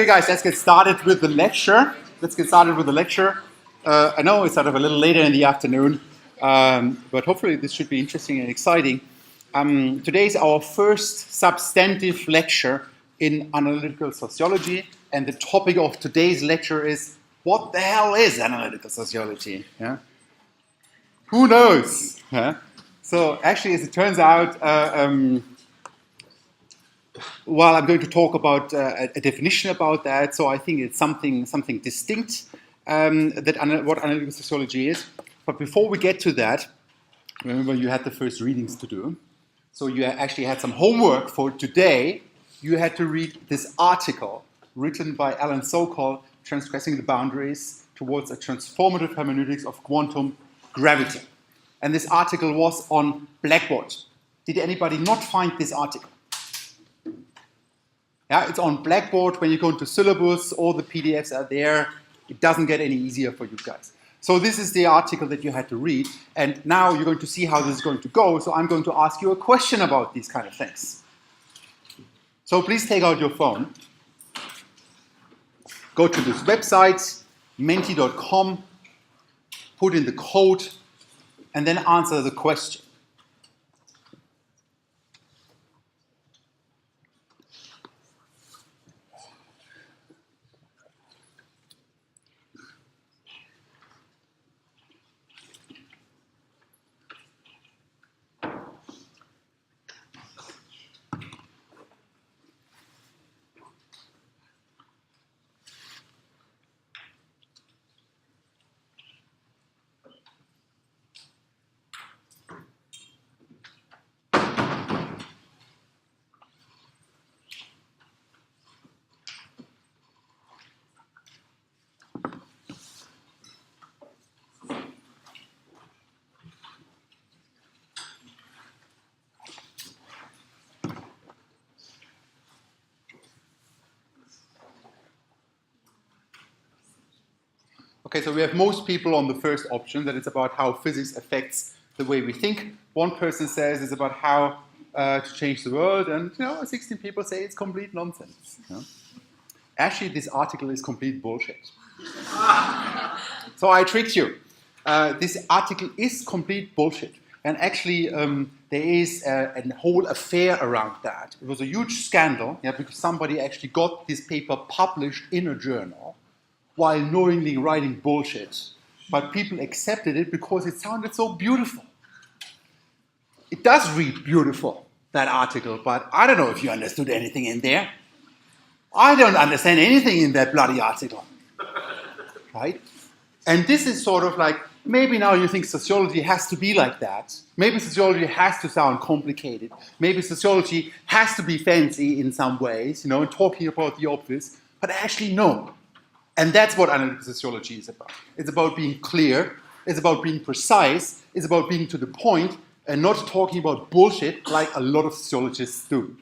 Okay, guys, let's get started with the lecture. I know it's sort of a little later in the afternoon, but hopefully this should be interesting and exciting. Today is our first substantive lecture in analytical sociology, and the topic of today's lecture is, what the hell is analytical sociology? Yeah? Who knows? Yeah? So actually, as it turns out, well, I'm going to talk about a definition about that, so I think it's something distinct, what analytical sociology is. But before we get to that, remember you had the first readings to do, so you actually had some homework for today. You had to read this article written by Alan Sokal, Transgressing the Boundaries Towards a Transformative Hermeneutics of Quantum Gravity. And this article was on Blackboard. Did anybody not find this article? Yeah, it's on Blackboard. When you go into syllabus, all the PDFs are there. It doesn't get any easier for you guys. So this is the article that you had to read. And now you're going to see how this is going to go. So I'm going to ask you a question about these kind of things. So please take out your phone. Go to this website, menti.com, put in the code, and then answer the question. Okay, so we have most people on the first option, that it's about how physics affects the way we think. One person says it's about how to change the world, and 16 people say it's complete nonsense. Actually, this article is complete bullshit. So I tricked you. This article is complete bullshit. And actually, there is a whole affair around that. It was a huge scandal, because somebody actually got this paper published in a journal while knowingly writing bullshit. But people accepted it because it sounded so beautiful. It does read beautiful, that article, but I don't know if you understood anything in there. I don't understand anything in that bloody article. Right? And this is sort of like, maybe now you think sociology has to be like that. Maybe sociology has to sound complicated. Maybe sociology has to be fancy in some ways, and talking about the obvious. But actually, no. And that's what analytical sociology is about. It's about being clear, it's about being precise, it's about being to the point, and not talking about bullshit like a lot of sociologists do.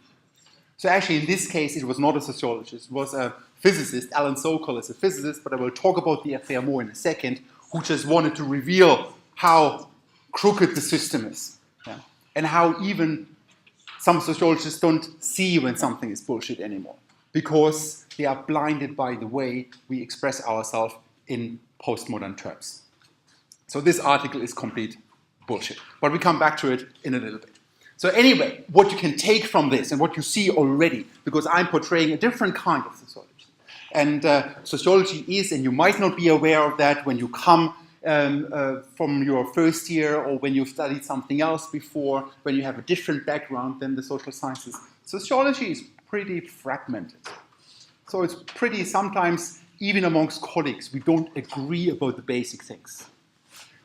So actually, in this case, it was not a sociologist, it was a physicist. Alan Sokal is a physicist, but I will talk about the affair more in a second, who just wanted to reveal how crooked the system is. And how even some sociologists don't see when something is bullshit anymore, because they are blinded by the way we express ourselves in postmodern terms. So this article is complete bullshit. But we come back to it in a little bit. So anyway, what you can take from this and what you see already, because I'm portraying a different kind of sociology. And sociology is, and you might not be aware of that when you come from your first year or when you've studied something else before, when you have a different background than the social sciences. Sociology is pretty fragmented. So it's pretty, sometimes, even amongst colleagues, we don't agree about the basic things.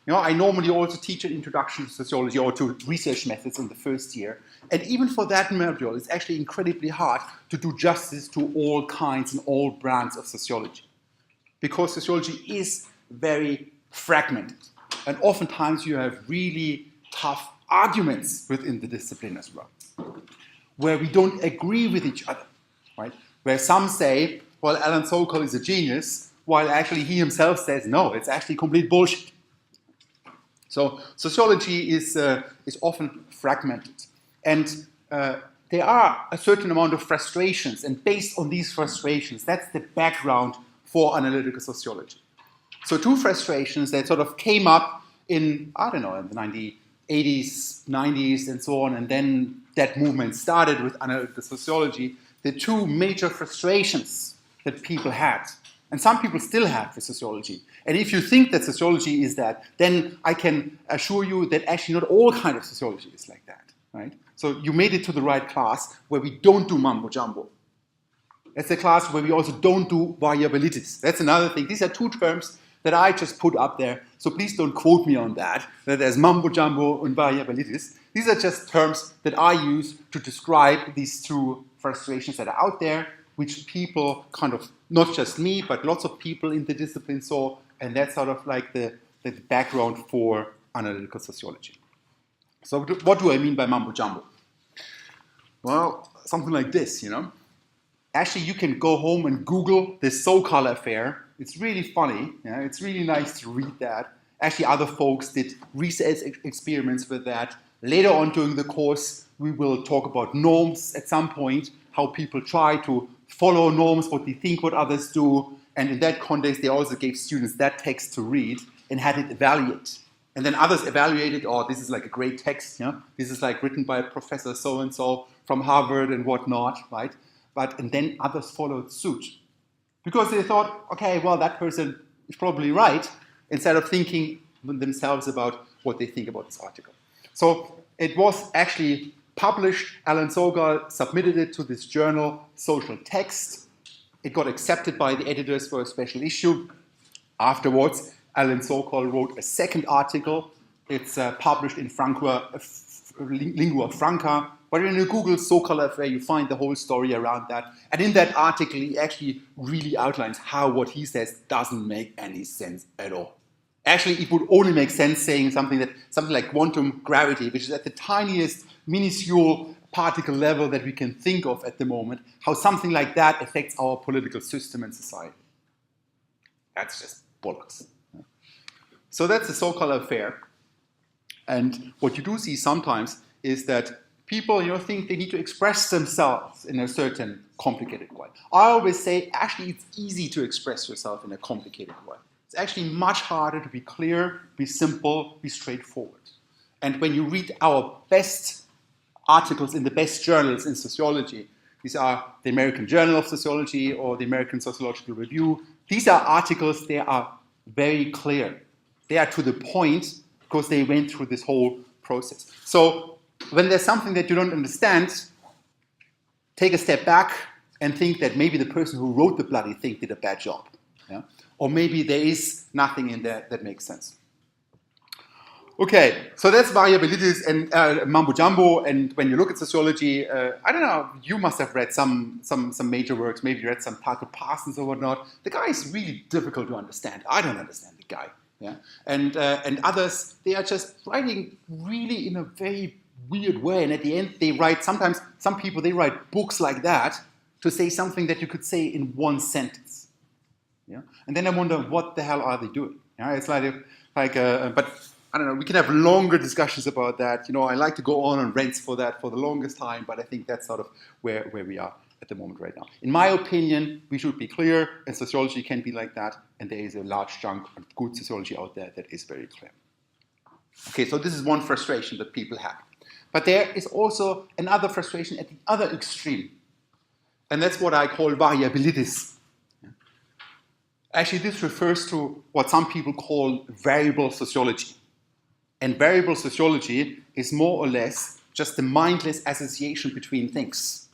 I normally also teach an introduction to sociology or to research methods in the first year. And even for that module, it's actually incredibly hard to do justice to all kinds and all brands of sociology. Because sociology is very fragmented. And oftentimes you have really tough arguments within the discipline as well, where we don't agree with each other, right? Where some say, well, Alan Sokal is a genius, while actually he himself says, no, it's actually complete bullshit. So sociology is often fragmented. And there are a certain amount of frustrations, and based on these frustrations, that's the background for analytical sociology. So two frustrations that sort of came up in, I don't know, in the 80s, 90s, and so on, and then that movement started with analytical sociology, the two major frustrations that people had, and some people still have with sociology. And if you think that sociology is that, then I can assure you that actually not all kind of sociology is like that, right? So you made it to the right class where we don't do mumbo jumbo. That's a class where we also don't do variabilities. That's another thing. These are two terms that I just put up there, so please don't quote me on that there's mumbo jumbo and variabilities. These are just terms that I use to describe these two frustrations that are out there, which people kind of, not just me, but lots of people in the discipline saw, and that's sort of like the background for analytical sociology. So what do I mean by mumbo jumbo? Well, something like this, you know. Actually, you can go home and Google this SOCOL affair. It's really funny. Yeah? It's really nice to read that. Actually, other folks did research experiments with that. Later on during the course, we will talk about norms at some point, how people try to follow norms, what they think what others do. And in that context, they also gave students that text to read and had it evaluate. And then others evaluated, oh, this is like a great text. You know? This is like written by Professor so-and-so from Harvard and whatnot, right? And then others followed suit. Because they thought, okay, well, that person is probably right, instead of thinking themselves about what they think about this article. So it was actually published. Alan Sokal submitted it to this journal, Social Text. It got accepted by the editors for a special issue. Afterwards, Alan Sokal wrote a second article. It's published in Lingua Franca. But when you Google Sokal affair, you find the whole story around that. And in that article, he actually really outlines how what he says doesn't make any sense at all. Actually, it would only make sense saying something like quantum gravity, which is at the tiniest, minuscule particle level that we can think of at the moment, how something like that affects our political system and society. That's just bollocks. So that's the Sokal affair. And what you do see sometimes is that people, think they need to express themselves in a certain complicated way. I always say, actually, it's easy to express yourself in a complicated way. It's actually much harder to be clear, be simple, be straightforward. And when you read our best articles in the best journals in sociology, these are the American Journal of Sociology or the American Sociological Review, these are articles, they are very clear. They are to the point because they went through this whole process. So when there's something that you don't understand, take a step back and think that maybe the person who wrote the bloody thing did a bad job. Yeah? Or maybe there is nothing in there that makes sense. Okay, so that's variabilities and mumbo jumbo. And when you look at sociology, I don't know, you must have read some major works. Maybe you read some Parker Parsons or whatnot. The guy is really difficult to understand. I don't understand the guy. Yeah, and others, they are just writing really in a very weird way. And at the end, they write, sometimes some people, they write books like that to say something that you could say in one sentence. Yeah, and then I wonder, what the hell are they doing? Yeah, it's but I don't know, we can have longer discussions about that. I like to go on and rants for that for the longest time, but I think that's sort of where we are at the moment right now. In my opinion, we should be clear, and sociology can be like that, and there is a large chunk of good sociology out there that is very clear. Okay, so this is one frustration that people have. But there is also another frustration at the other extreme, and that's what I call variabilities. Actually, this refers to what some people call variable sociology. And variable sociology is more or less just the mindless association between things.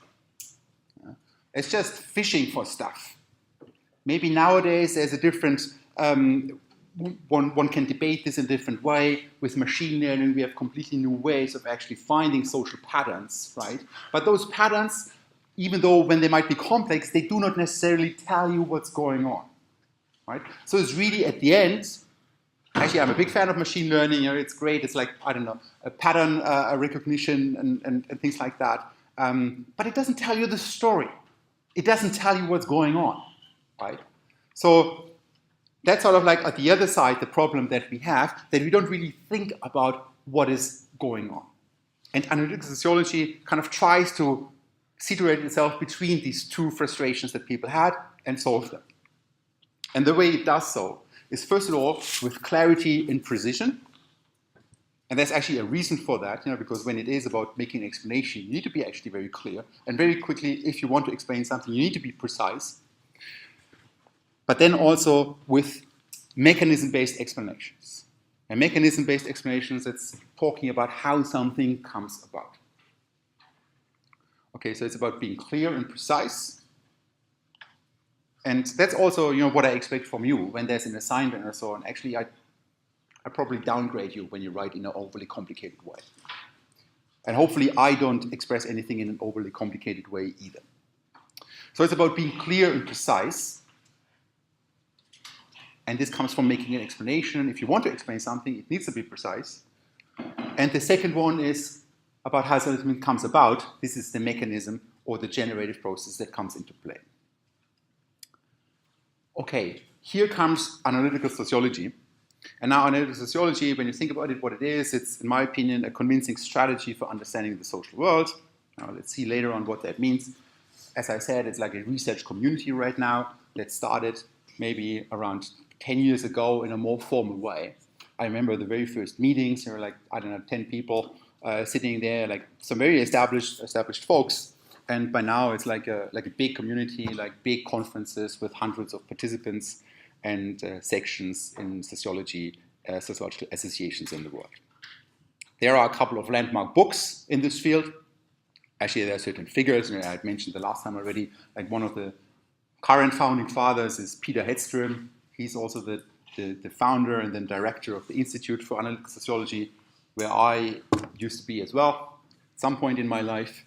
It's just fishing for stuff. Maybe nowadays there's a different, one can debate this in a different way. With machine learning, we have completely new ways of actually finding social patterns, right? But those patterns, even though when they might be complex, they do not necessarily tell you what's going on, right? So it's really at the end, actually, I'm a big fan of machine learning. It's great. It's like, I don't know, a pattern recognition and things like that. But it doesn't tell you the story. It doesn't tell you what's going on, right? So that's sort of like at the other side, the problem that we have, that we don't really think about what is going on. And analytical sociology kind of tries to situated itself between these two frustrations that people had and solve them. And the way it does so is, first of all, with clarity and precision. And there's actually a reason for that, because when it is about making an explanation, you need to be actually very clear. And very quickly, if you want to explain something, you need to be precise. But then also with mechanism-based explanations. And mechanism-based explanations, it's talking about how something comes about. Okay, so it's about being clear and precise. And that's also, what I expect from you when there's an assignment or so on. Actually, I probably downgrade you when you write in an overly complicated way. And hopefully I don't express anything in an overly complicated way either. So it's about being clear and precise. And this comes from making an explanation. If you want to explain something, it needs to be precise. And the second one is about how something comes about. This is the mechanism or the generative process that comes into play. Okay, here comes analytical sociology. And now analytical sociology, when you think about it, what it is, it's, in my opinion, a convincing strategy for understanding the social world. Now, let's see later on what that means. As I said, it's like a research community right now that started maybe around 10 years ago in a more formal way. I remember the very first meetings, there were like, 10 people sitting there, like some very established folks. And by now it's like a big community, like big conferences with hundreds of participants and sections in sociological associations in the world. There are a couple of landmark books in this field. Actually, there are certain figures, I had mentioned the last time already, like one of the current founding fathers is Peter Hedström. He's also the founder and then director of the Institute for Analytical Sociology, where I used to be as well at some point in my life.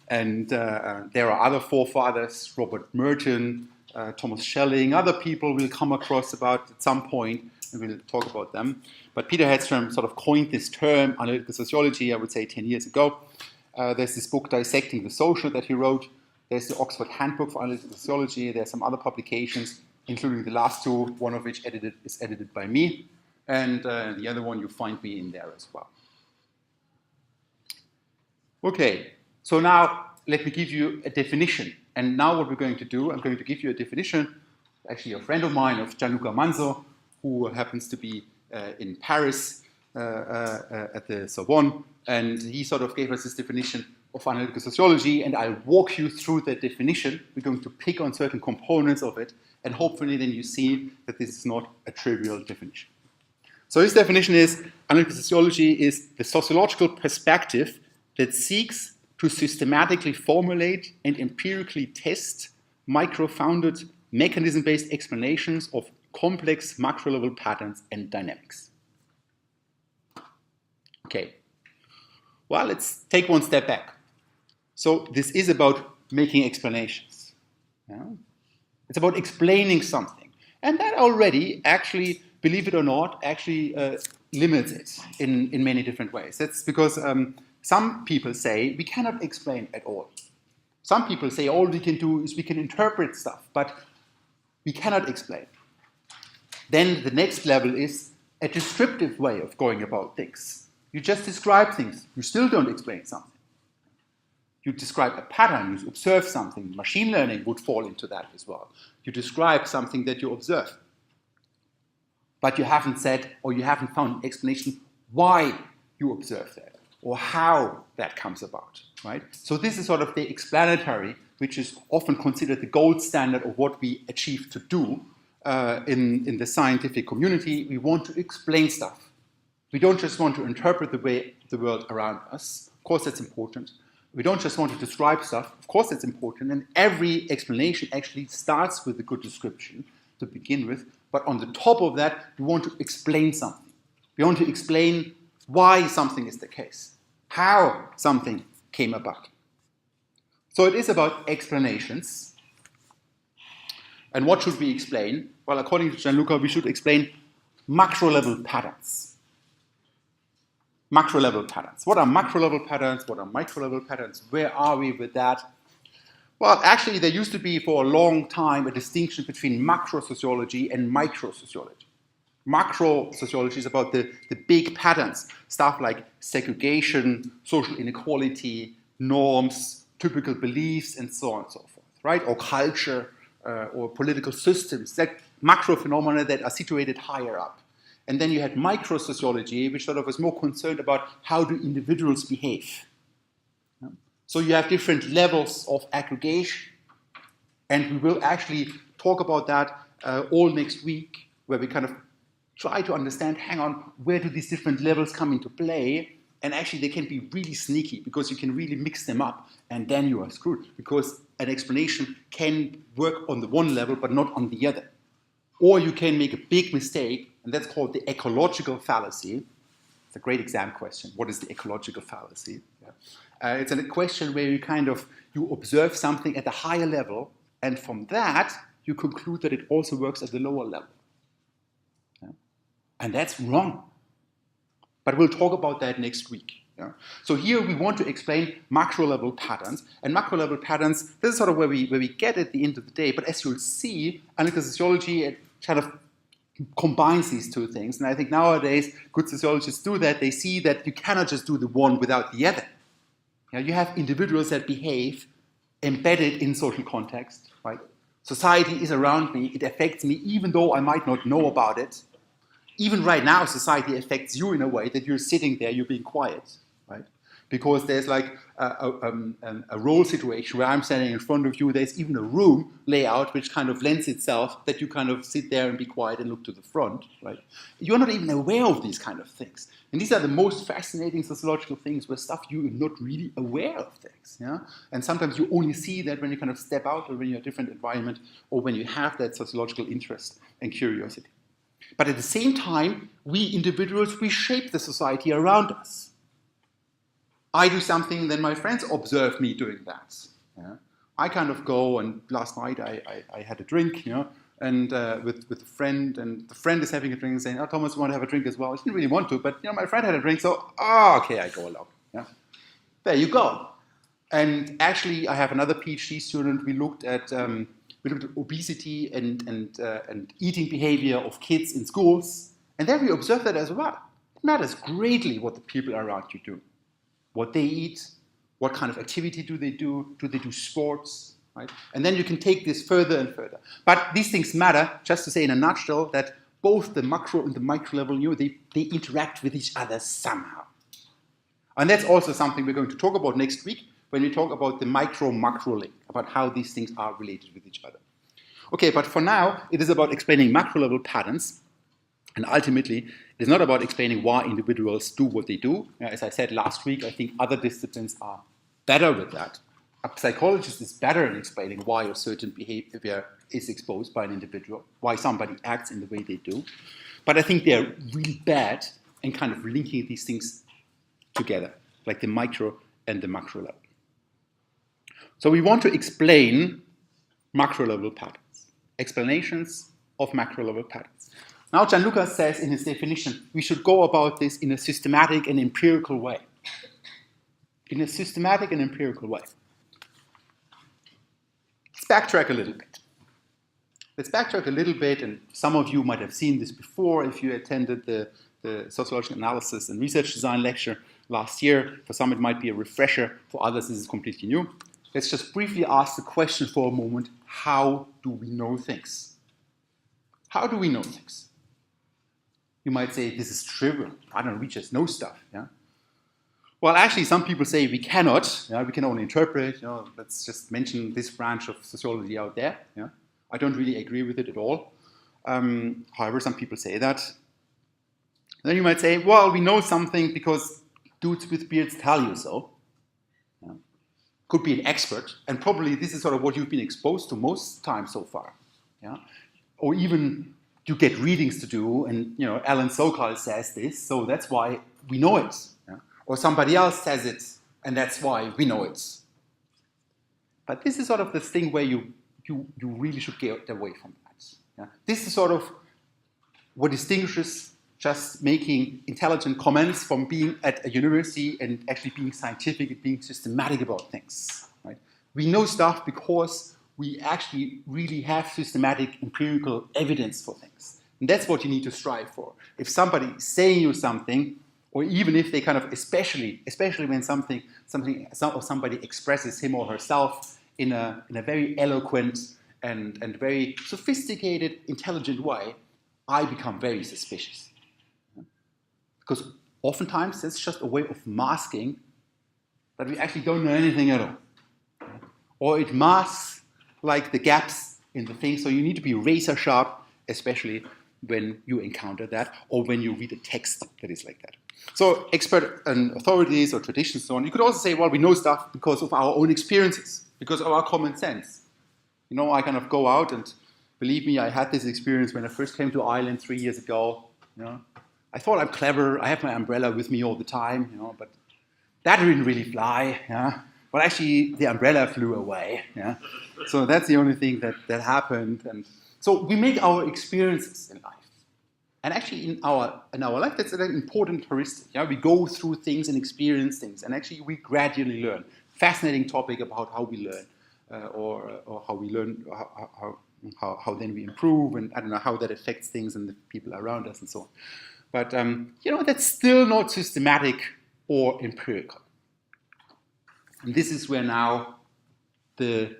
And there are other forefathers, Robert Merton, Thomas Schelling, other people we'll come across about at some point, and we'll talk about them. But Peter Hedström sort of coined this term, analytical sociology, I would say 10 years ago. There's this book, Dissecting the Social, that he wrote. There's the Oxford Handbook for Analytical Sociology. There's some other publications, including the last two, one of which is edited by me. And the other one, you find me in there as well. Okay, so now let me give you a definition. And now what we're going to do, I'm going to give you a definition, actually a friend of mine, of Gianluca Manzo, who happens to be in Paris at the Sorbonne. And he sort of gave us this definition of analytical sociology, and I'll walk you through that definition. We're going to pick on certain components of it, and hopefully then you see that this is not a trivial definition. So his definition is, analytical sociology is the sociological perspective that seeks to systematically formulate and empirically test micro-founded mechanism-based explanations of complex macro-level patterns and dynamics. Okay, well, let's take one step back. So this is about making explanations. Yeah? It's about explaining something. And that already, actually, believe it or not, actually limits it in many different ways. That's because some people say we cannot explain at all. Some people say all we can do is we can interpret stuff, but we cannot explain. Then the next level is a descriptive way of going about things. You just describe things. You still don't explain something. You describe a pattern, you observe something. Machine learning would fall into that as well. You describe something that you observe. But you haven't said, or you haven't found an explanation why you observe that, or how that comes about, right? So this is sort of the explanatory, which is often considered the gold standard of what we achieve to do in the scientific community. We want to explain stuff. We don't just want to interpret the world around us. Of course, that's important. We don't just want to describe stuff. Of course, that's important. And every explanation actually starts with a good description to begin with. But on the top of that, we want to explain something. We want to explain why something is the case, how something came about. So it is about explanations. And what should we explain? Well, according to Gianluca, we should explain macro-level patterns. Macro-level patterns. What are macro-level patterns? What are micro-level patterns? Where are we with that? Well, actually, there used to be for a long time a distinction between macro-sociology and micro-sociology. Macro-sociology is about the big patterns, stuff like segregation, social inequality, norms, typical beliefs and so on and so forth, right? Or culture or political systems, that macro phenomena that are situated higher up. And then you had micro sociology, which sort of was more concerned about how do individuals behave. So you have different levels of aggregation, and we will actually talk about that all next week, where we kind of try to understand, hang on, where do these different levels come into play? And actually they can be really sneaky because you can really mix them up and then you are screwed, because an explanation can work on the one level but not on the other. Or you can make a big mistake, and that's called the ecological fallacy. It's a great exam question. What is the ecological fallacy? Yeah. It's a question where you observe something at a higher level, and from that you conclude that it also works at the lower level. Yeah. And that's wrong. But we'll talk about that next week. Yeah. So here we want to explain macro level patterns. And macro level patterns, this is sort of where we get at the end of the day. But as you'll see, analytical sociology, it kind of combines these two things. And I think nowadays good sociologists do that. They see that you cannot just do the one without the other. You have individuals that behave embedded in social context, right? Society is around me. It affects me even though I might not know about it. Even right now, society affects you in a way that you're sitting there, you're being quiet, right? Because there's like a role situation where I'm standing in front of you. There's even a room layout which kind of lends itself that you kind of sit there and be quiet and look to the front, right? You're not even aware of these kind of things. And these are the most fascinating sociological things where stuff you're not really aware of things, yeah? And sometimes you only see that when you kind of step out or when you're in a different environment or when you have that sociological interest and curiosity. But at the same time, we individuals, we shape the society around us. I do something, then my friends observe me doing that. Yeah? I kind of go, and last night I had a drink, and with a friend, and the friend is having a drink and saying, "Oh, Thomas, you want to have a drink as well?" I didn't really want to, but my friend had a drink, so okay, I go along. Yeah? There you go. And actually, I have another PhD student. We looked at obesity and eating behavior of kids in schools, and there we observe that as well. It matters greatly what the people around you do, what they eat, what kind of activity do they do sports, right? And then you can take this further and further. But these things matter, just to say in a nutshell, that both the macro and the micro level, they interact with each other somehow. And that's also something we're going to talk about next week, when we talk about the micro-macro link, about how these things are related with each other. Okay, but for now, it is about explaining macro-level patterns, and ultimately, it is not about explaining why individuals do what they do. As I said last week, I think other disciplines are better with that. A psychologist is better in explaining why a certain behavior is exposed by an individual, why somebody acts in the way they do. But I think they're really bad in kind of linking these things together, like the micro and the macro level. So we want to explain macro-level patterns, explanations of macro-level patterns. Now Gianluca says in his definition, we should go about this in a systematic and empirical way. In a systematic and empirical way. Let's backtrack a little bit. And some of you might have seen this before if you attended the sociological analysis and research design lecture last year. For some, it might be a refresher. For others, this is completely new. Let's just briefly ask the question for a moment, how do we know things? How do we know things? You might say, this is trivial. I don't know, we just know stuff. Yeah? Well, actually, some people say we cannot. Yeah? We can only interpret. Let's just mention this branch of sociology out there. Yeah? I don't really agree with it at all. However, some people say that. Then you might say, well, we know something because dudes with beards tell you so. Yeah? Could be an expert, and probably this is sort of what you've been exposed to most times so far. Yeah? Or even you get readings to do, and Alan Sokal says this, so that's why we know it. Yeah? Or somebody else says it, and that's why we know it. But this is sort of the thing where you really should get away from that. Yeah? This is sort of what distinguishes just making intelligent comments from being at a university and actually being scientific and being systematic about things. Right? We know stuff because we actually really have systematic empirical evidence for things. And that's what you need to strive for. If somebody is saying you something, or even if they kind of, especially when somebody expresses him or herself in a very eloquent and very sophisticated, intelligent way, I become very suspicious. Because oftentimes that's just a way of masking that we actually don't know anything at all. Or it masks like the gaps in the thing, so you need to be razor sharp, especially when you encounter that, or when you read a text that is like that. So expert and authorities or traditions and so on, you could also say, well, we know stuff because of our own experiences, because of our common sense. You know, I kind of go out, and believe me, I had this experience when I first came to Ireland 3 years ago. You know, I thought I'm clever, I have my umbrella with me all the time, you know, but that didn't really fly. Yeah? But actually, the umbrella flew away. Yeah? So that's the only thing that happened. And so we make our experiences in life. And actually, in our life, that's an important heuristic. Yeah? We go through things and experience things. And actually, we gradually learn. Fascinating topic about how we learn, or how we learn, how then we improve, and I don't know how that affects things and the people around us and so on. But, you know, that's still not systematic or empirical. And this is where now the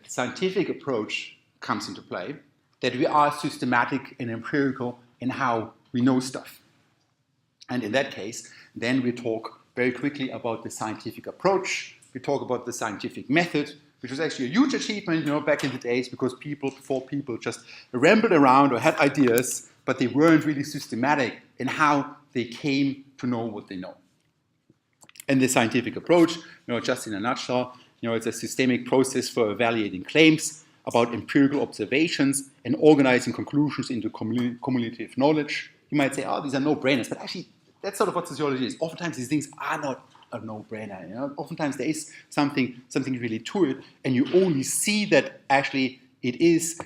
scientific approach comes into play, that we are systematic and empirical in how we know stuff. And in that case, then we talk very quickly about the scientific approach. We talk about the scientific method, which was actually a huge achievement, you know, back in the days, because people just rambled around or had ideas, but they weren't really systematic in how they came to know what they know. And the scientific approach, you know, just in a nutshell, you know, it's a systemic process for evaluating claims about empirical observations and organizing conclusions into cumulative knowledge. You might say, oh, these are no-brainers, but actually, that's sort of what sociology is. Oftentimes, these things are not a no-brainer. You know? Oftentimes, there is something really to it, and you only see that actually it is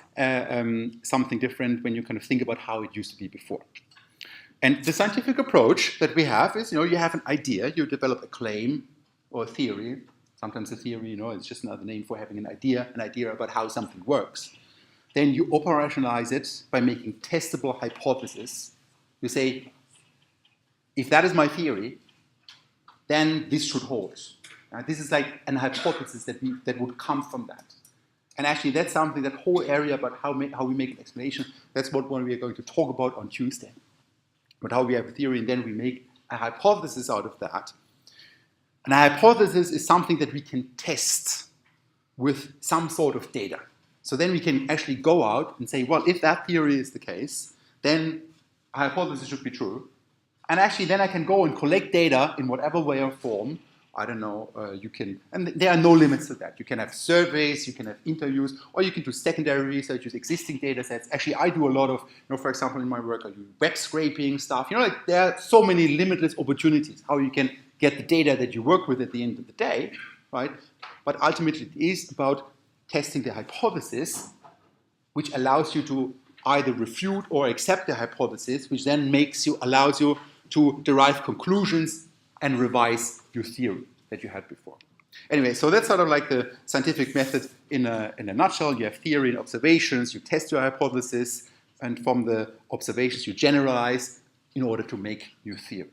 something different when you kind of think about how it used to be before. And the scientific approach that we have is, you know, you have an idea, you develop a claim or a theory. Sometimes a theory, you know, it's just another name for having an idea about how something works. Then you operationalize it by making testable hypotheses. You say, if that is my theory, then this should hold. This is like an hypothesis that would come from that. And actually, that's something, that whole area about how we make an explanation, that's what we are going to talk about on Tuesday. But how we have a theory, and then we make a hypothesis out of that. And a hypothesis is something that we can test with some sort of data. So then we can actually go out and say, well, if that theory is the case, then a hypothesis should be true. And actually, then I can go and collect data in whatever way or form. I don't know, and there are no limits to that. You can have surveys, you can have interviews, or you can do secondary research, use existing data sets. Actually, I do a lot of, you know, for example, in my work, I do web scraping stuff. You know, like there are so many limitless opportunities how you can get the data that you work with at the end of the day, right? But ultimately, it is about testing the hypothesis, which allows you to either refute or accept the hypothesis, which then allows you to derive conclusions and revise your theory that you had before. Anyway, so that's sort of like the scientific method in a nutshell. You have theory and observations, you test your hypothesis, and from the observations you generalize in order to make your theory.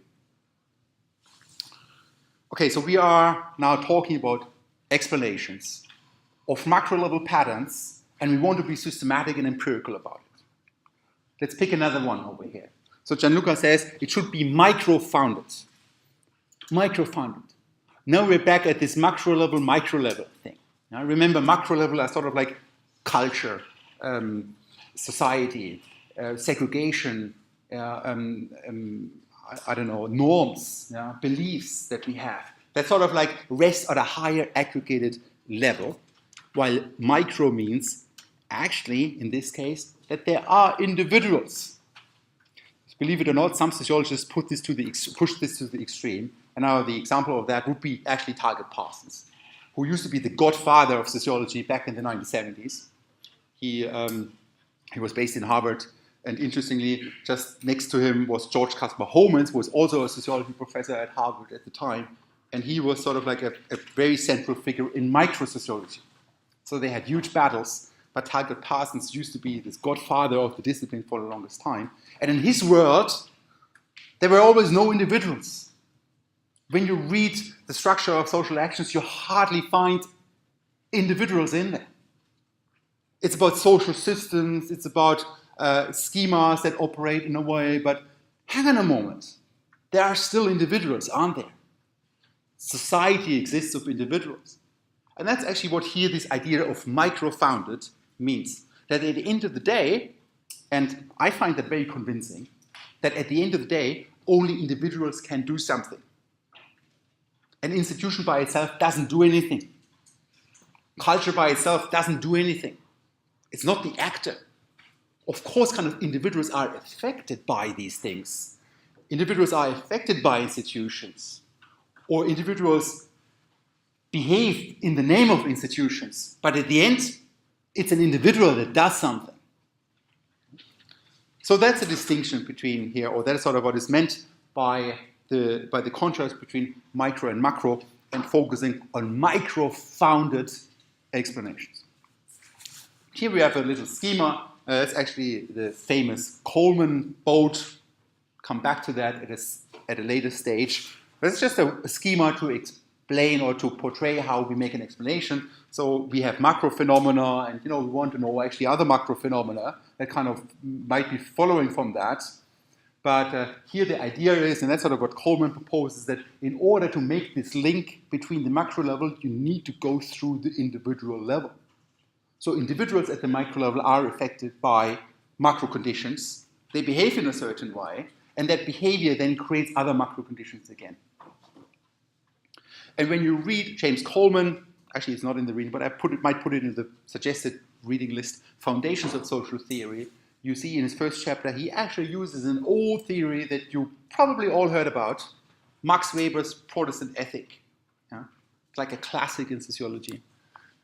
Okay, so we are now talking about explanations of macro-level patterns, and we want to be systematic and empirical about it. Let's pick another one over here. So Gianluca says it should be micro-founded. Micro-founded. Now we're back at this macro-level, micro-level thing. Now remember, macro-level are sort of like culture, society, segregation, I don't know, norms, beliefs that we have. That sort of like rest at a higher aggregated level, while micro means actually, in this case, that there are individuals. Believe it or not, some sociologists push this to the extreme. And now the example of that would be actually Target Parsons, who used to be the godfather of sociology back in the 1970s. He was based in Harvard, and interestingly, just next to him was George Caspar Homans, who was also a sociology professor at Harvard at the time, and he was sort of like a very central figure in microsociology. So they had huge battles, but Target Parsons used to be this godfather of the discipline for the longest time. And in his world, There were always no individuals. When you read the structure of social actions, you hardly find individuals in there. It's about social systems, it's about schemas that operate in a way, but hang on a moment. There are still individuals, aren't there? Society exists of individuals. And that's actually what here this idea of micro-founded means. That at the end of the day, and I find that very convincing, that at the end of the day, only individuals can do something. An institution by itself doesn't do anything. Culture by itself doesn't do anything. It's not the actor. Of course, kind of individuals are affected by these things. Individuals are affected by institutions. Or individuals behave in the name of institutions. But at the end, it's an individual that does something. So that's a distinction between here, or that's sort of what is meant by the contrast between micro and macro, and focusing on micro-founded explanations. Here we have a little schema. That's actually the famous Coleman boat. Come back to that at a later stage. But it's just a schema to explain or to portray how we make an explanation. So we have macro phenomena, and we want to know actually other macro phenomena that kind of might be following from that. But here the idea is, and that's sort of what Coleman proposes, that in order to make this link between the macro level, you need to go through the individual level. So individuals at the micro level are affected by macro conditions. They behave in a certain way, and that behavior then creates other macro conditions again. And when you read James Coleman, actually it's not in the reading, but I might put it in the suggested reading list, Foundations of Social Theory, you see in his first chapter, he actually uses an old theory that you probably all heard about, Max Weber's Protestant ethic. Yeah? It's like a classic in sociology.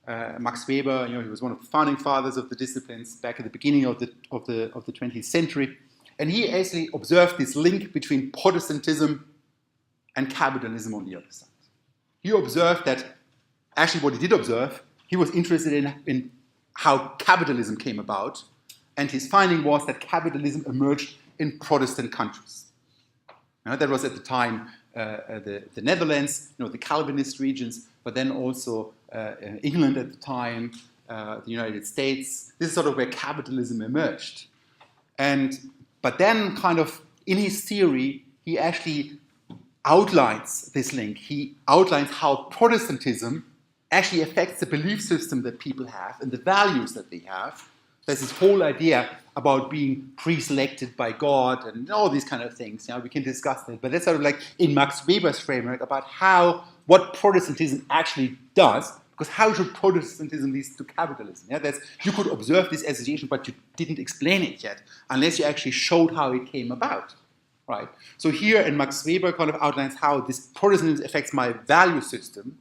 Max Weber, he was one of the founding fathers of the disciplines back at the beginning of the 20th century. And he actually observed this link between Protestantism and capitalism on the other side. He observed that, actually what he did observe, he was interested in how capitalism came about. And his finding was that capitalism emerged in Protestant countries. That was at the time the Netherlands, the Calvinist regions, but then also England at the time, the United States. This is sort of where capitalism emerged. But then kind of in his theory, he actually outlines this link. He outlines how Protestantism actually affects the belief system that people have and the values that they have. There's this whole idea about being pre-selected by God and all these kind of things. We can discuss that. But that's sort of like in Max Weber's framework about what Protestantism actually does. Because how should Protestantism lead to capitalism? You could observe this association, but you didn't explain it yet, unless you actually showed how it came about. Right? So here, and Max Weber kind of outlines how this Protestantism affects my value system.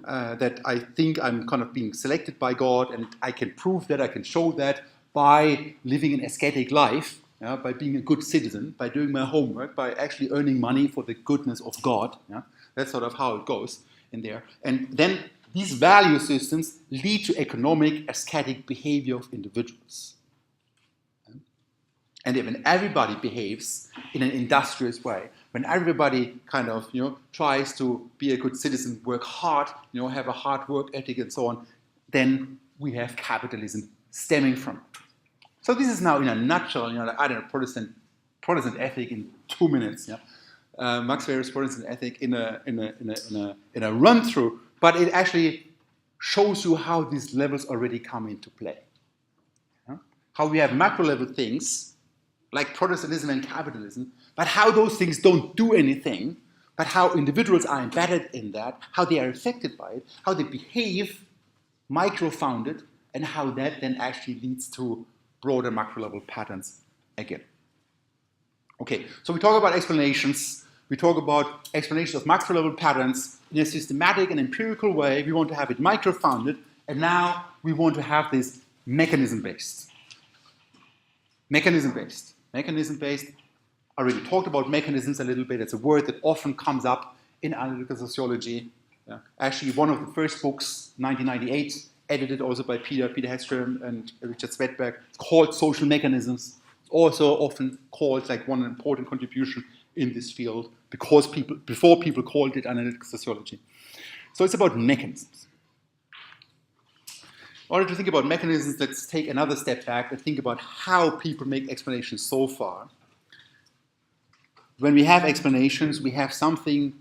That I think I'm kind of being selected by God, and I can prove that, I can show that by living an ascetic life, by being a good citizen, by doing my homework, by actually earning money for the goodness of God. That's sort of how it goes in there. And then these value systems lead to economic, ascetic behavior of individuals. And when everybody behaves in an industrious way, when everybody kind of tries to be a good citizen, work hard, have a hard work ethic and so on, then we have capitalism stemming from it. So this is now in a nutshell, I don't know, Protestant ethic in 2 minutes. Max Weber's Protestant ethic in a run through, but it actually shows you how these levels already come into play. How we have macro level things like Protestantism and capitalism, but how those things don't do anything, but how individuals are embedded in that, how they are affected by it, how they behave, micro-founded, and how that then actually leads to broader macro-level patterns again. Okay, so we talk about explanations. We talk about explanations of macro-level patterns in a systematic and empirical way. We want to have it micro-founded, and now we want to have this mechanism-based. Mechanism-based. Mechanism-based, I already talked about mechanisms a little bit. It's a word that often comes up in analytical sociology. Actually, one of the first books, 1998, edited also by Peter Hedstrom and Richard Svedberg, it's called Social Mechanisms. It's also often called like one important contribution in this field because before people called it analytical sociology. So it's about mechanisms. In order to think about mechanisms, let's take another step back and think about how people make explanations so far. When we have explanations, we have something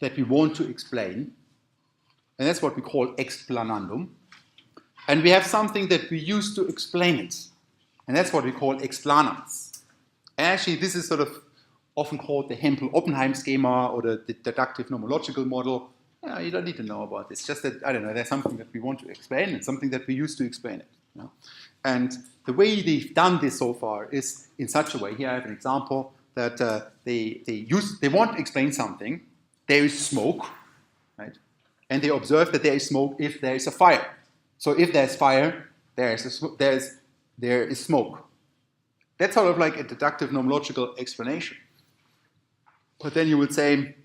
that we want to explain, and that's what we call explanandum. And we have something that we use to explain it, and that's what we call explanans. And actually, this is sort of often called the Hempel-Oppenheim schema or the deductive nomological model. Yeah, you don't need to know about this. Just that, I don't know, there's something that we want to explain and something that we use to explain it. You know? And the way they've done this so far is in such a way. Here I have an example that they want to explain something. There is smoke, right? And they observe that there is smoke if there is a fire. So if there's fire, there is smoke. That's sort of like a deductive nomological explanation. But then you would say,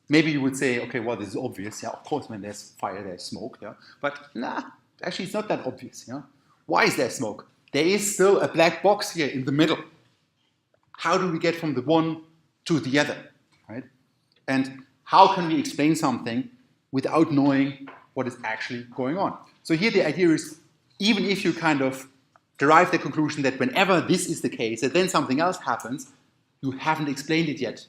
maybe you would say, okay, well, this is obvious. Yeah, of course, when there's fire, there's smoke. Yeah, but nah, actually, it's not that obvious. Yeah, why is there smoke? There is still a black box here in the middle. How do we get from the one to the other, right? And how can we explain something without knowing what is actually going on? So here the idea is, even if you kind of derive the conclusion that whenever this is the case, that then something else happens, you haven't explained it yet.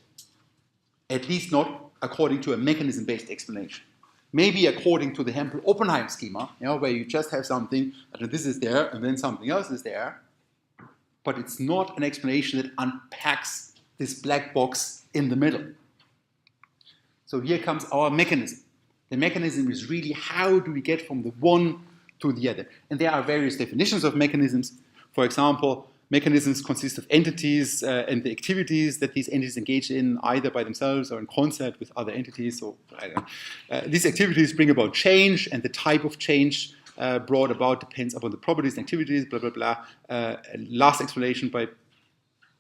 At least not according to a mechanism-based explanation. Maybe according to the Hempel-Oppenheim schema, you know, where you just have something, and this is there, and then something else is there, but it's not an explanation that unpacks this black box in the middle. So here comes our mechanism. The mechanism is really how do we get from the one to the other. And there are various definitions of mechanisms. For example, mechanisms consist of entities and the activities that these entities engage in either by themselves or in concert with other entities. So these activities bring about change, and the type of change brought about depends upon the properties and activities, blah, blah, blah. Last explanation by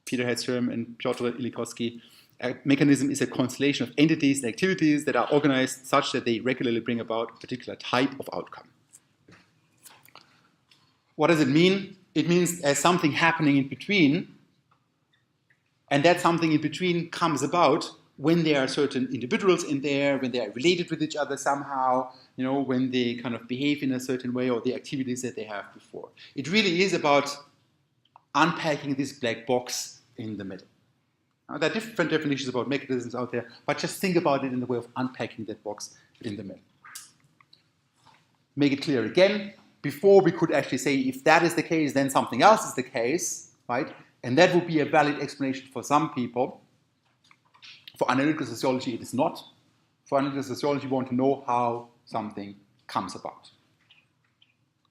Peter Hedstrom and Piotr Ilikowski. A mechanism is a constellation of entities and activities that are organized such that they regularly bring about a particular type of outcome. What does it mean? It means there's something happening in between, and that something in between comes about when there are certain individuals in there, when they are related with each other somehow, you know, when they kind of behave in a certain way or the activities that they have before. It really is about unpacking this black box in the middle. Now, there are different definitions about mechanisms out there, but just think about it in the way of unpacking that box in the middle. Make it clear again. Before we could actually say if that is the case, then something else is the case, right? And that would be a valid explanation for some people. For analytical sociology, it is not. For analytical sociology, we want to know how something comes about.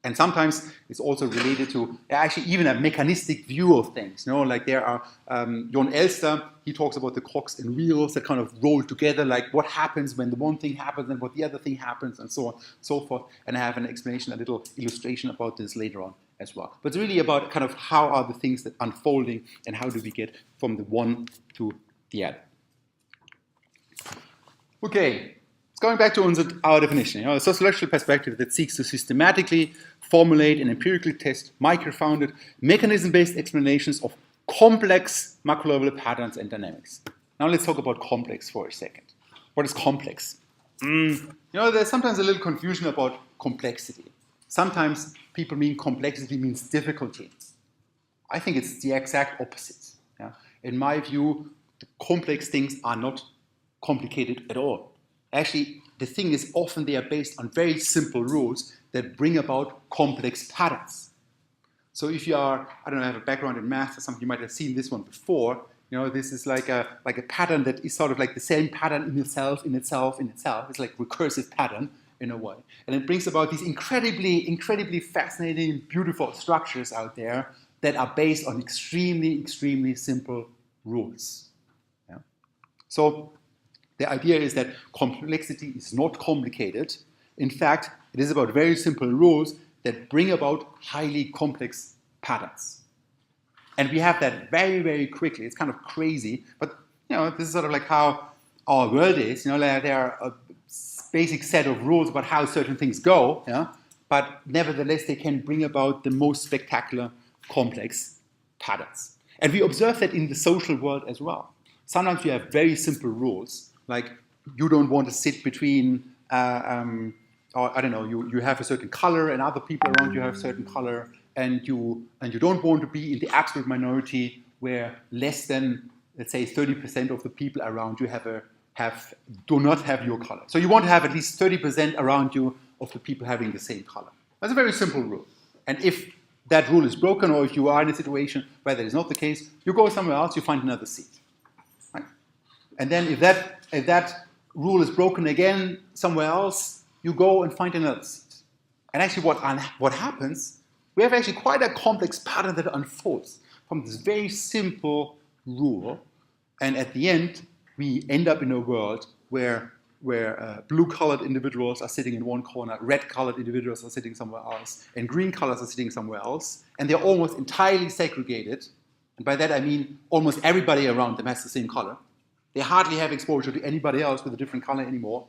And sometimes it's also related to actually even a mechanistic view of things. You know, like there are, Jon Elster, he talks about the cogs and wheels that kind of roll together, like what happens when the one thing happens and what the other thing happens and so on and so forth. And I have an explanation, a little illustration about this later on as well. But it's really about kind of how are the things that unfolding and how do we get from the one to the other. Okay. Going back to our definition, a sociological perspective that seeks to systematically formulate and empirically test micro-founded mechanism-based explanations of complex macro-level patterns and dynamics. Now let's talk about complex for a second. What is complex? There's sometimes a little confusion about complexity. Sometimes people mean complexity means difficulty. I think it's the exact opposite. Yeah? In my view, the complex things are not complicated at all. Actually, the thing is often they are based on very simple rules that bring about complex patterns. So if you are, I don't know, have a background in math or something, you might have seen this one before. This is like a pattern that is sort of like the same pattern in itself. It's like recursive pattern in a way. And it brings about these incredibly fascinating, beautiful structures out there that are based on extremely simple rules. Yeah? So the idea is that complexity is not complicated. In fact, it is about very simple rules that bring about highly complex patterns. And we have that very quickly. It's kind of crazy, but this is sort of like how our world is. There are a basic set of rules about how certain things go, but nevertheless they can bring about the most spectacular complex patterns. And we observe that in the social world as well. Sometimes you have very simple rules, like you don't want to sit between, or I don't know, you have a certain color and other people around you have a certain color, and you don't want to be in the absolute minority where less than, let's say, 30% of the people around you do not have your color. So you want to have at least 30% around you of the people having the same color. That's a very simple rule. And if that rule is broken, or if you are in a situation where that is not the case, you go somewhere else, you find another seat. Right? And then if that rule is broken again somewhere else, you go and find another seat. And actually what happens, we have actually quite a complex pattern that unfolds from this very simple rule. And at the end, we end up in a world where blue-colored individuals are sitting in one corner, red-colored individuals are sitting somewhere else, and green colors are sitting somewhere else, and they're almost entirely segregated. And by that I mean almost everybody around them has the same color. They hardly have exposure to anybody else with a different color anymore.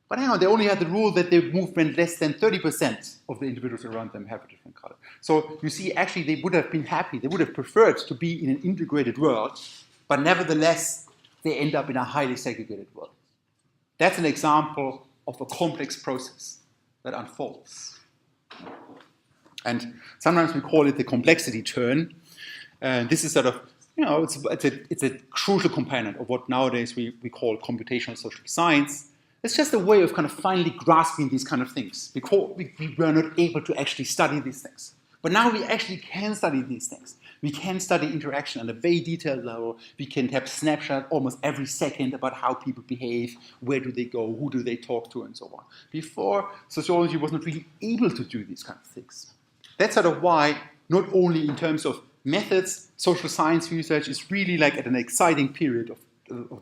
But hang on, they only had the rule that they move when less than 30% of the individuals around them have a different color. So you see, actually they would have been happy, they would have preferred to be in an integrated world, but nevertheless, they end up in a highly segregated world. That's an example of a complex process that unfolds. And sometimes we call it the complexity turn. This is sort of, it's a crucial component of what nowadays we call computational social science. It's just a way of kind of finally grasping these kind of things, because we were not able to actually study these things. But now we actually can study these things. We can study interaction on a very detailed level. We can have snapshots almost every second about how people behave, where do they go, who do they talk to, and so on. Before, sociology was not really able to do these kind of things. That's sort of why, not only in terms of methods, social science research is really like at an exciting period of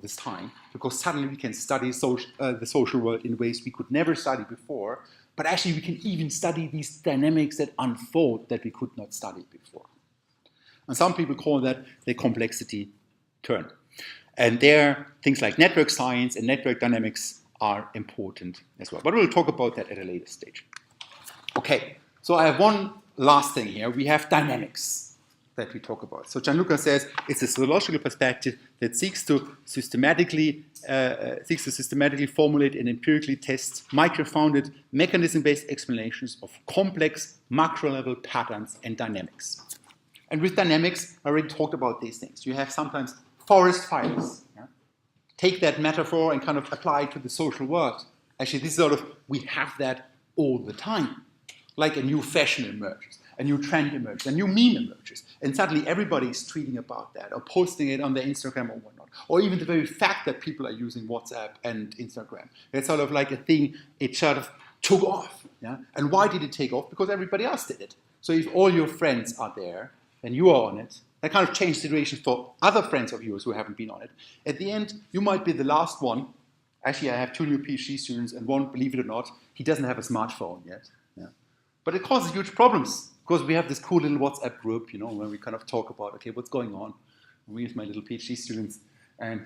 this time, because suddenly we can study the social world in ways we could never study before, but actually we can even study these dynamics that unfold that we could not study before. And some people call that the complexity turn. And there, things like network science and network dynamics are important as well. But we'll talk about that at a later stage. Okay, so I have one last thing here. We have dynamics that we talk about. So Gianluca says it's a sociological perspective that seeks to systematically formulate and empirically test micro-founded mechanism-based explanations of complex macro-level patterns and dynamics. And with dynamics, I already talked about these things. You have sometimes forest fires. Yeah? Take that metaphor and kind of apply it to the social world. Actually, this is sort of, we have that all the time. Like a new fashion emerges, a new trend emerges, a new meme emerges. And suddenly everybody's tweeting about that or posting it on their Instagram or whatnot. Or even the very fact that people are using WhatsApp and Instagram. It's sort of like a thing, it sort of took off. Yeah? And why did it take off? Because everybody else did it. So if all your friends are there, and you are on it, that kind of changed situations for other friends of yours who haven't been on it. At the end, you might be the last one. Actually, I have 2 new PhD students, and one, believe it or not, he doesn't have a smartphone yet. Yeah. But it causes huge problems, because we have this cool little WhatsApp group, where we kind of talk about, okay, what's going on? And we with my little PhD students, and,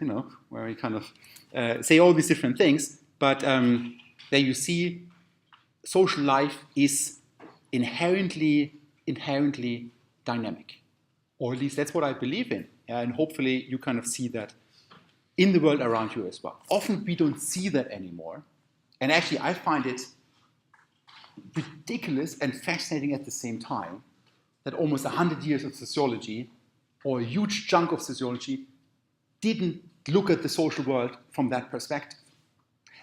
where we kind of say all these different things. But there you see, social life is inherently dynamic, or at least that's what I believe in, and hopefully you kind of see that in the world around you as well. Often we don't see that anymore, and actually I find it ridiculous and fascinating at the same time that almost 100 years of sociology, or a huge chunk of sociology, didn't look at the social world from that perspective.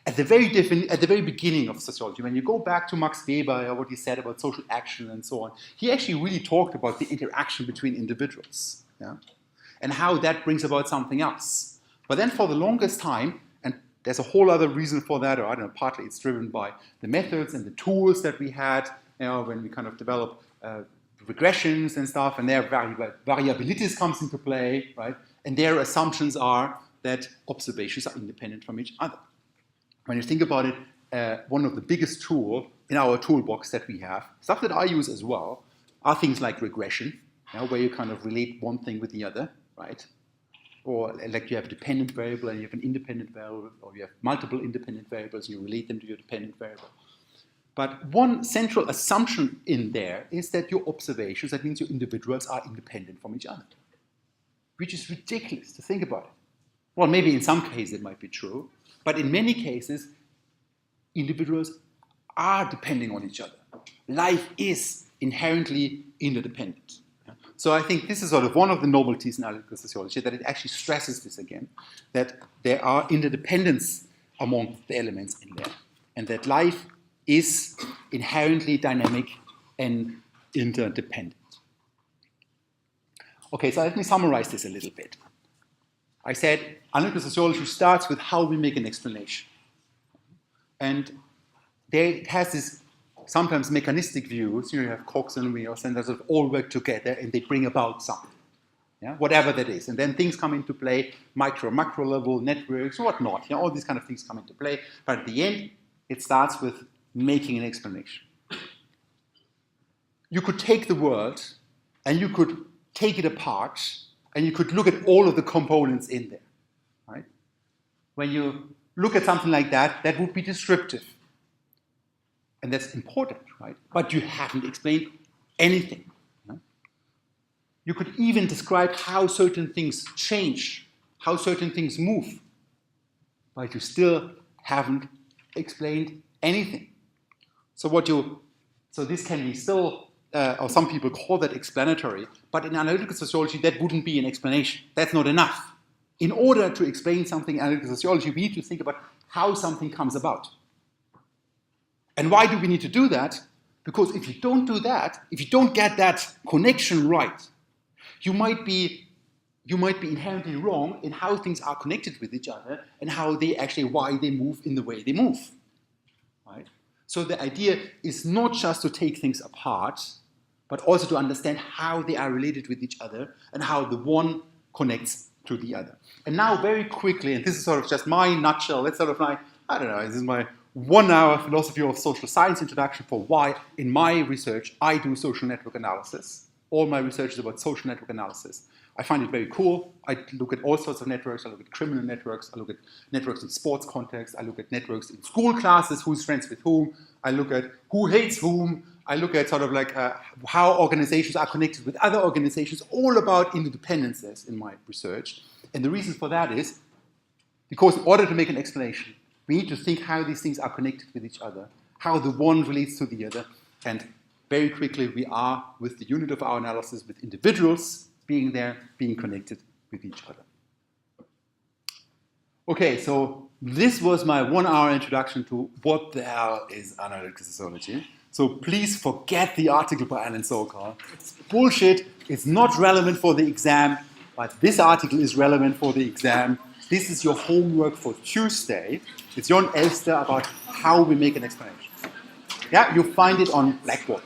At the very beginning of sociology, when you go back to Max Weber or what he said about social action and so on, he actually really talked about the interaction between individuals, and how that brings about something else. But then for the longest time, and there's a whole other reason for that, or I don't know, partly it's driven by the methods and the tools that we had, when we kind of develop regressions and stuff, and their variabilities comes into play, right? And their assumptions are that observations are independent from each other. When you think about it, one of the biggest tools in our toolbox that we have, stuff that I use as well, are things like regression, where you kind of relate one thing with the other, right? Or like you have a dependent variable and you have an independent variable, or you have multiple independent variables and you relate them to your dependent variable. But one central assumption in there is that your observations, that means your individuals, are independent from each other, which is ridiculous to think about it. Well, maybe in some cases it might be true, but in many cases, individuals are depending on each other. Life is inherently interdependent. So I think this is sort of one of the novelties in analytical sociology, that it actually stresses this again, that there are interdependence among the elements in there, and that life is inherently dynamic and interdependent. Okay, so let me summarize this a little bit. I said analytical sociology starts with how we make an explanation. And there it has this sometimes mechanistic views. You have Cox and Rios, and they sort of all work together and they bring about something, yeah? Whatever that is. And then things come into play, macro level, networks, whatnot. Yeah? All these kind of things come into play. But at the end, it starts with making an explanation. You could take the world and you could take it apart and you could look at all of the components in there. Right? When you look at something like that, that would be descriptive. And that's important, right? But you haven't explained anything. Right? You could even describe how certain things change, how certain things move, but you still haven't explained anything. So this can be still, or some people call that explanatory, but in analytical sociology, that wouldn't be an explanation. That's not enough. In order to explain something in analytical sociology, we need to think about how something comes about. And why do we need to do that? Because if you don't do that, if you don't get that connection right, you might be inherently wrong in how things are connected with each other and why they move in the way they move. Right? So the idea is not just to take things apart, but also to understand how they are related with each other and how the one connects to the other. And now very quickly, and this is sort of just my nutshell, let's sort of like, I don't know, this is my 1 hour philosophy of social science introduction for why, in my research, I do social network analysis. All my research is about social network analysis. I find it very cool. I look at all sorts of networks. I look at criminal networks. I look at networks in sports context. I look at networks in school classes, who's friends with whom. I look at who hates whom. I look at sort of like how organizations are connected with other organizations, all about interdependencies in my research. And the reason for that is because in order to make an explanation, we need to think how these things are connected with each other, how the one relates to the other, and very quickly we are, with the unit of our analysis, with individuals being there, being connected with each other. Okay, so this was my 1 hour introduction to what the hell is analytical sociology. So please forget the article by Alan Sokal. It's bullshit, it's not relevant for the exam, but this article is relevant for the exam. This is your homework for Tuesday. It's Jon Elster about how we make an explanation. Yeah, you find it on Blackboard.